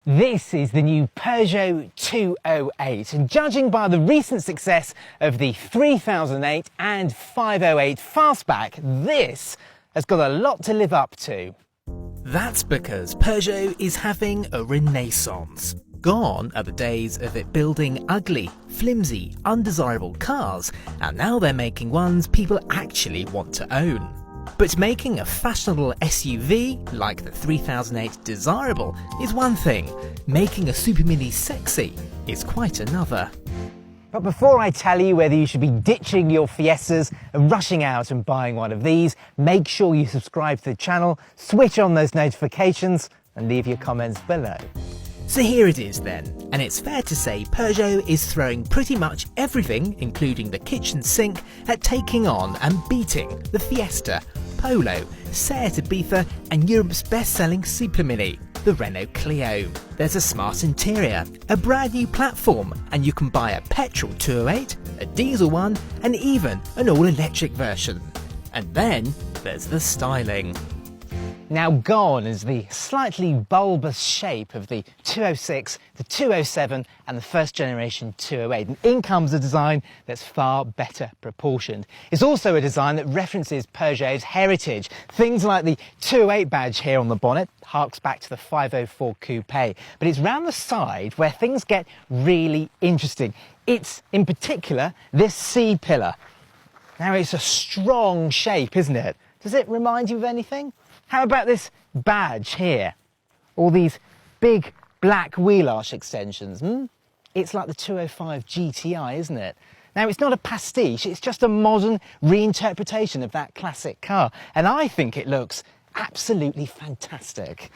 This is the new Peugeot 208, and judging by the recent success of the 3008 and 508 Fastback, this has got a lot to live up to. That's because Peugeot is having a renaissance. Gone are the days of it building ugly, flimsy, undesirable cars, and now they're making ones people actually want to own. But making a fashionable SUV like the 3008 desirable is one thing, making a Super Mini sexy is quite another. But before I tell you whether you should be ditching your Fiestas and rushing out and buying one of these, make sure you subscribe to the channel, switch on those notifications and leave your comments below. So here it is then, and it's fair to say Peugeot is throwing pretty much everything, including the kitchen sink, at taking on and beating the Fiesta, Polo, Seat Ibiza and Europe's best-selling Super Mini, the Renault Clio. There's a smart interior, a brand new platform, and you can buy a petrol 208, a diesel one, and even an all-electric version. And then there's the styling. Now gone is the slightly bulbous shape of the 206, the 207 and the first generation 208, and in comes a design that's far better proportioned. It's also a design that references Peugeot's heritage. Things like the 208 badge here on the bonnet harks back to the 504 Coupe, but it's round the side where things get really interesting. It's, in particular, this C-pillar. Now it's a strong shape, isn't it? Does it remind you of anything? How about this badge here? All these big black wheel arch extensions, It's like the 205 GTI, isn't it? Now, it's not a pastiche, it's just a modern reinterpretation of that classic car. And I think it looks absolutely fantastic.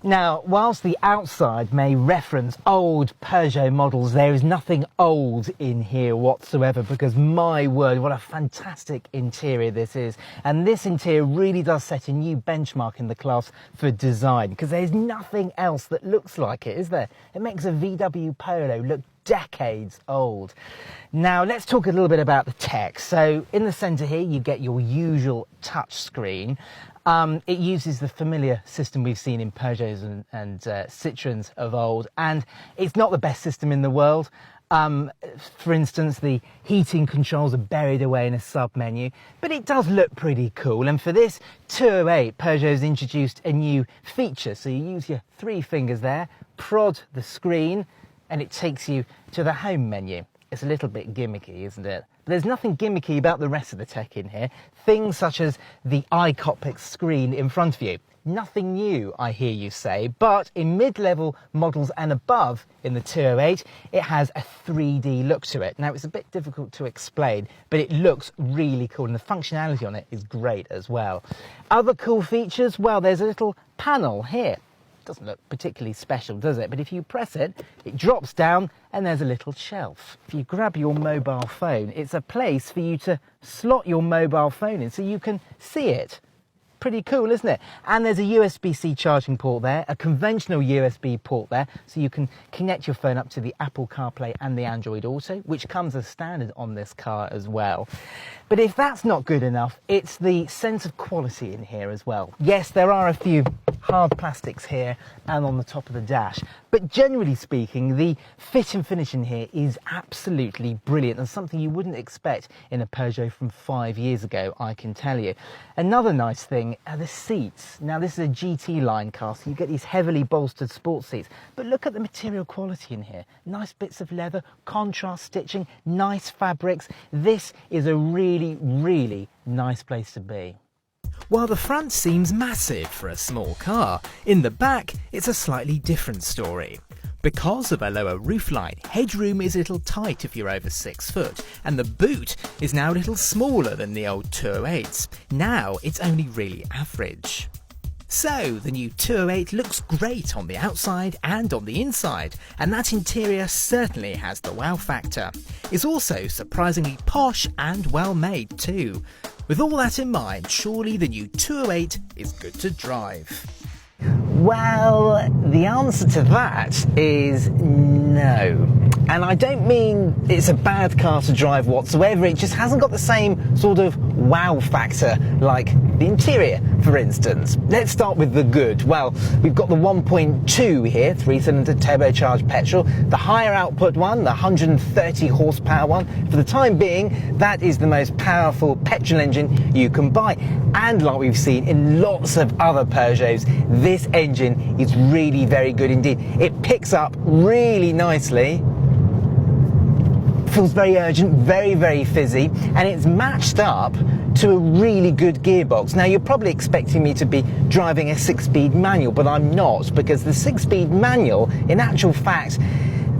Now, whilst the outside may reference old Peugeot models, there is nothing old in here whatsoever, because my word, what a fantastic interior this is. And this interior really does set a new benchmark in the class for design, because there's nothing else that looks like it, is there? It makes a VW Polo look decades old. Now let's talk a little bit about the tech. So in the centre here you get your usual touch screen. It uses the familiar system we've seen in Peugeots and Citroëns of old, and it's not the best system in the world. For instance, the heating controls are buried away in a sub-menu, but it does look pretty cool. And for this 208, Peugeot's introduced a new feature. So you use your 3 fingers there, prod the screen, and it takes you to the home menu. It's a little bit gimmicky, isn't it? But there's nothing gimmicky about the rest of the tech in here. Things such as the iCockpit screen in front of you. Nothing new, I hear you say, but in mid-level models and above in the 208, it has a 3D look to it. Now, it's a bit difficult to explain, but it looks really cool, and the functionality on it is great as well. Other cool features, well, there's a little panel here. Doesn't look particularly special, does it? But if you press it, it drops down and there's a little shelf. If you grab your mobile phone, it's a place for you to slot your mobile phone in so you can see it. Pretty cool, isn't it? And there's a USB-C charging port there, a conventional USB port there, so you can connect your phone up to the Apple CarPlay and the Android Auto, which comes as standard on this car as well. But if that's not good enough, it's the sense of quality in here as well. Yes, there are a few hard plastics here and on the top of the dash, but generally speaking, the fit and finish in here is absolutely brilliant, and something you wouldn't expect in a Peugeot from 5 years ago, I can tell you. Another nice thing are the seats. Now, this is a GT line car, so you get these heavily bolstered sports seats, but look at the material quality in here. Nice bits of leather, contrast stitching, nice fabrics. This is a really, really nice place to be. While the front seems massive for a small car, in the back it's a slightly different story. Because of a lower roofline, headroom is a little tight if you're over 6 foot, and the boot is now a little smaller than the old 208s. Now it's only really average. So the new 208 looks great on the outside and on the inside, and that interior certainly has the wow factor. It's also surprisingly posh and well made too. With all that in mind, surely the new 208 is good to drive. Well, the answer to that is no. And I don't mean it's a bad car to drive whatsoever, it just hasn't got the same sort of wow factor like The interior, for instance. Let's start with the good. Well, we've got the 1.2 here, 3-cylinder turbocharged petrol. The higher output one, the 130 horsepower one. For the time being, that is the most powerful petrol engine you can buy. And like we've seen in lots of other Peugeots, this engine is really very good indeed. It picks up really nicely. Feels very urgent, very, very fizzy, and it's matched up to a really good gearbox. Now, you're probably expecting me to be driving a 6-speed manual, but I'm not, because the 6-speed manual, in actual fact,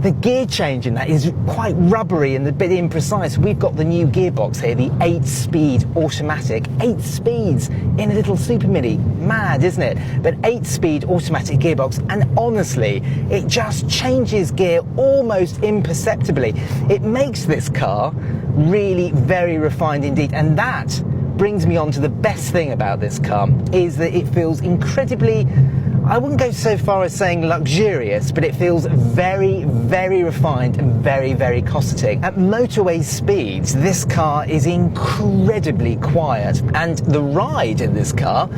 the gear change in that is quite rubbery and a bit imprecise. We've got the new gearbox here, the 8-speed automatic. 8 speeds in a little Super Mini. Mad, isn't it? But 8-speed automatic gearbox, and honestly, it just changes gear almost imperceptibly. It makes this car really very refined indeed, and that brings me on to the best thing about this car, is that it feels incredibly, I wouldn't go so far as saying luxurious, but it feels very, very refined and very, very cosseting. At motorway speeds, this car is incredibly quiet, and the ride in this car,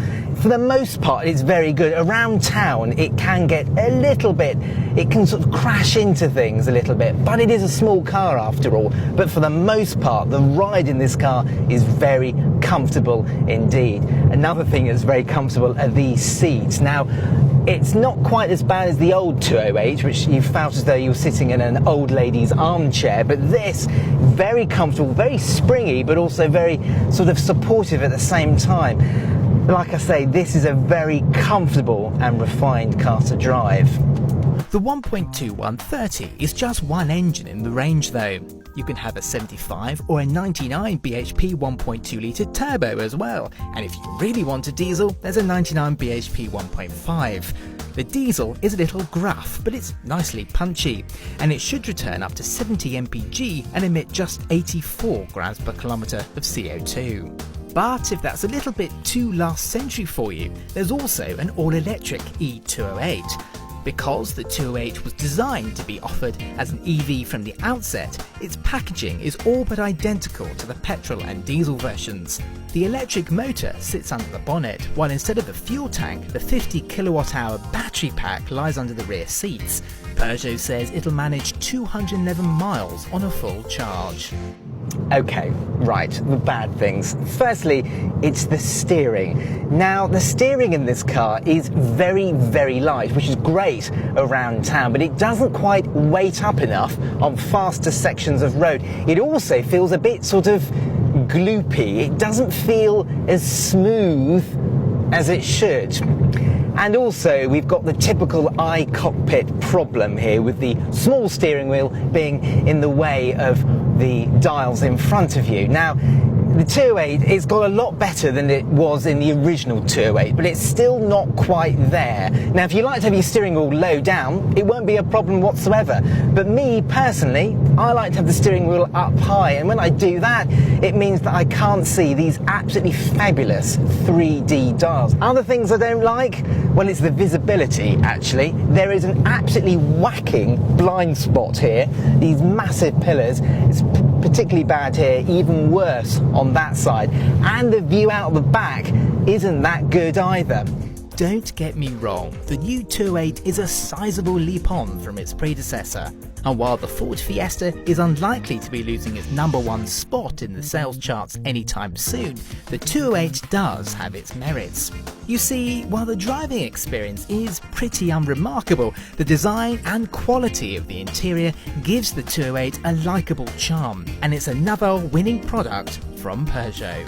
for the most part, is very good. Around town, it can get a little bit, it can sort of crash into things a little bit, but it is a small car after all. But for the most part, the ride in this car is very comfortable indeed. Another thing that's very comfortable are these seats. Now, it's not quite as bad as the old 208, which you felt as though you were sitting in an old lady's armchair, but this, very comfortable, very springy, but also very sort of supportive at the same time. Like I say, this is a very comfortable and refined car to drive. The 1.2 130 is just one engine in the range though. You can have a 75 or a 99 bhp 1.2 litre turbo as well, and if you really want a diesel, there's a 99 bhp 1.5. The diesel is a little gruff, but it's nicely punchy, and it should return up to 70 mpg and emit just 84 grams per kilometre of CO2. But if that's a little bit too last century for you, there's also an all-electric E208. Because the 208 was designed to be offered as an EV from the outset, its packaging is all but identical to the petrol and diesel versions. The electric motor sits under the bonnet, while instead of the fuel tank, the 50 kilowatt-hour battery pack lies under the rear seats. Peugeot says it'll manage 211 miles on a full charge. Okay, right, the bad things. Firstly, it's the steering. Now, the steering in this car is very, very light, which is great around town, but it doesn't quite weight up enough on faster sections of road. It also feels a bit sort of gloopy. It doesn't feel as smooth as it should. And also, we've got the typical iCockpit problem here, with the small steering wheel being in the way of the dials in front of you. Now, the 208, it's got a lot better than it was in the original 208, but it's still not quite there. Now, if you like to have your steering wheel low down, it won't be a problem whatsoever. But me, personally, I like to have the steering wheel up high, and when I do that, it means that I can't see these absolutely fabulous 3D dials. Other things I don't like, well, it's the visibility, actually. There is an absolutely whacking blind spot here, these massive pillars. It's particularly bad here, even worse on that side, and the view out the back isn't that good either. Don't get me wrong, the new 208 is a sizable leap on from its predecessor, and while the Ford Fiesta is unlikely to be losing its #1 spot in the sales charts anytime soon, the 208 does have its merits. You see, while the driving experience is pretty unremarkable, the design and quality of the interior gives the 208 a likeable charm, and it's another winning product from Peugeot.